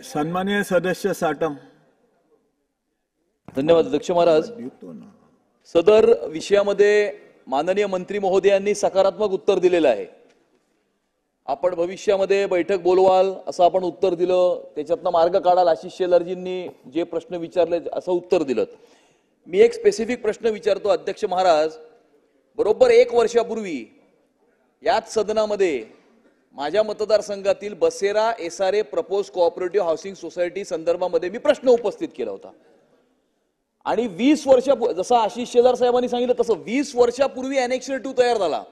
सन्माननीय सदस्य साटम. धन्यवाद अध्यक्ष महाराज. सदर विषयामध्ये माननीय मंत्री महोदयांनी सकारात्मक उत्तर दिलेलं आहे. आपण भविष्यामध्ये बैठक बोलवाल असं आपण उत्तर दिलं, त्याच्यातनं मार्ग काढाल आशिष शेलारजींनी जे प्रश्न विचारले असं उत्तर दिलं. मी एक स्पेसिफिक प्रश्न विचारतो अध्यक्ष महाराज. बरोबर 1 वर्षापूर्वी याच सदनामध्ये माझ्या मतदारसंघातील बसेरा SRA propose cooperative housing society संदर्भामध्ये मी प्रश्न उपस्थित केला होता. आणि 20 वर्ष जसं आशिष शेलार साहेबांनी सांगितलं तसं 20 वर्षापूर्वी एनेक्सर 2 तयार झाला.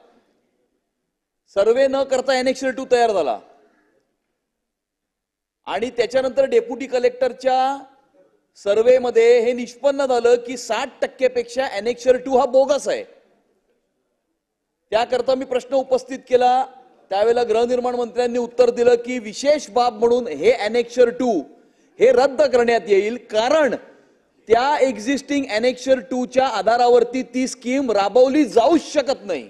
सर्वे न करता एनेक्सर 2 तयार झाला आणि त्याच्यानंतर डेप्युटी कलेक्टरच्या सर्वे मध्ये हे निष्पन्न झालं की 60% पेक्षा एनेक्सर 2 हा बोगस आहे. त्याकरता मी प्रश्न उपस्थित केला. त्यावेळेला गृहनिर्माण मंत्र्यांनी उत्तर दिलं की विशेष बाब म्हणून हे एनेक्सर 2 हे रद्द करण्यात येईल, कारण त्या एक्झिस्टिंग एनेक्सर 2 च्या आधारावरती ती स्कीम राबवली जाऊच शकत नाही.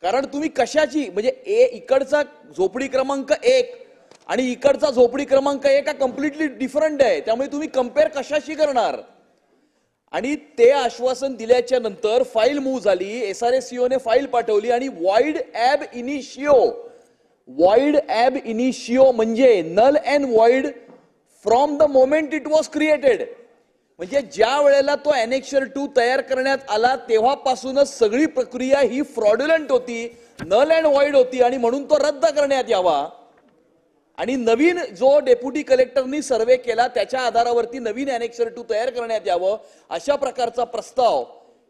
कारण तुम्ही कशाची म्हणजे इकडचा झोपडी क्रमांक 1 आणि इकडचा झोपडी क्रमांक 1 हा कम्प्लिटली डिफरंट आहे. त्यामुळे तुम्ही कंपेअर कशाशी करणार. आणि ते आश्वासन दिल्याच्या नंतर फाईल मूव्ह झाली. एसआरएससीओ ने फाईल पाठवली आणि वॉइड ॲब इनिशियो म्हणजे null and void from the moment it was created. म्हणजे ज्या वेळेला तो एनेक्सर 2 तयार करण्यात आला तेव्हापासूनच सगळी प्रक्रिया ही फ्रॉड्युलंट होती, नल अँड वॉइड होती आणि म्हणून तो रद्द करण्यात यावा. आणि नवीन जो डेप्युटी कलेक्टरनी सर्वे केला त्याच्या आधारावरती नवीन एनेक्सर 2 तयार करण्यात यावं अशा प्रकारचा प्रस्ताव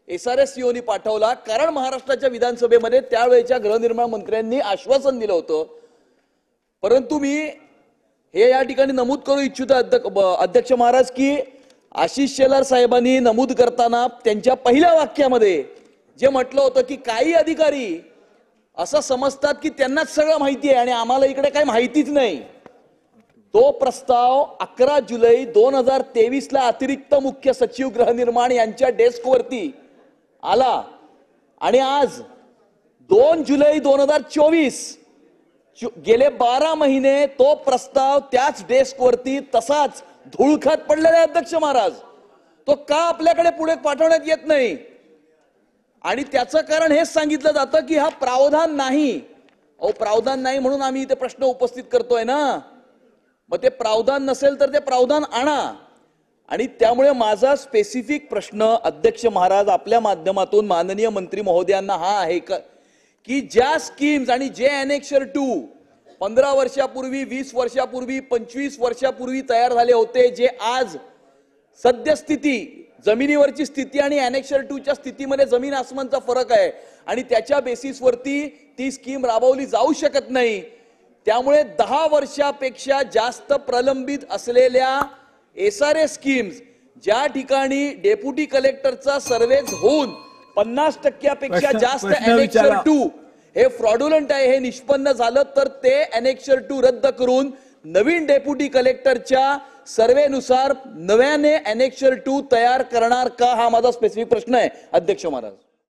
एसआरएससीओनी पाठवला. कारण महाराष्ट्राच्या विधानसभेमध्ये त्यावेळेच्या गृहनिर्माण मंत्र्यांनी आश्वासन दिलं होतं. परंतु मी हे या ठिकाणी नमूद करू इच्छितो अध्यक्ष महाराज की आशिष शेलार साहेबांनी नमूद करताना त्यांच्या पहिल्या वाक्यामध्ये जे म्हटलं होतं की काही अधिकारी असं समजतात की त्यांनाच सगळं माहिती आहे आणि आम्हाला इकडे काही माहितीच नाही. तो प्रस्ताव 11 जुलै 2023 ला अतिरिक्त मुख्य सचिव गृहनिर्माण यांच्या डेस्कवरती आला आणि आज 2 जुलै 2024 गेले 12 महिने तो प्रस्ताव त्याच डेस्कवरती तसाच धूळखात पडलेला आहे. अध्यक्ष महाराज, तो का आपल्याकडे पुढे पाठवण्यात येत नाही. आणि त्याचं कारण हेच सांगितलं जातं की हा प्रावधान नाही. अहो प्रावधान नाही म्हणून आम्ही इथे प्रश्न उपस्थित करतोय ना. मग ते प्रावधान नसेल तर ते प्रावधान आणा. आणि त्यामुळे माझा स्पेसिफिक प्रश्न अध्यक्ष महाराज आपल्या माध्यमातून माननीय मंत्री महोदयांना हा आहे की ज्या स्कीम्स आणि जे एनेक्सर 2 15 वर्षापूर्वी 20 वर्षापूर्वी 25 वर्षापूर्वी तयार झाले होते, जे आज सद्यस्थिती जमिनीवरची स्थिती आणि एनेक्सर 2 च्या स्थितीमध्ये जमीन आसमानचा फरक आहे आणि त्याच्या बेसिसवरती ती स्कीम राबवली जाऊ शकत नाही. त्यामुळे 10 वर्षापेक्षा जास्त प्रलंबित असलेल्या एसआरए स्कीम्स ज्या ठिकाणी डेप्युटी कलेक्टरचा सर्वे होऊन 50% पेक्षा जास्त एनेक्सर 2 हे फ्रॉड्युलंट आहे हे निष्पन्न झालं तर ते एनेक्सर 2 रद्द करून नवीन डेप्युटी कलेक्टरच्या सर्वेनुसार नव्याने एनेक्सर 2 तयार करणार का, हा माझा स्पेसिफिक प्रश्न आहे अध्यक्ष महाराज.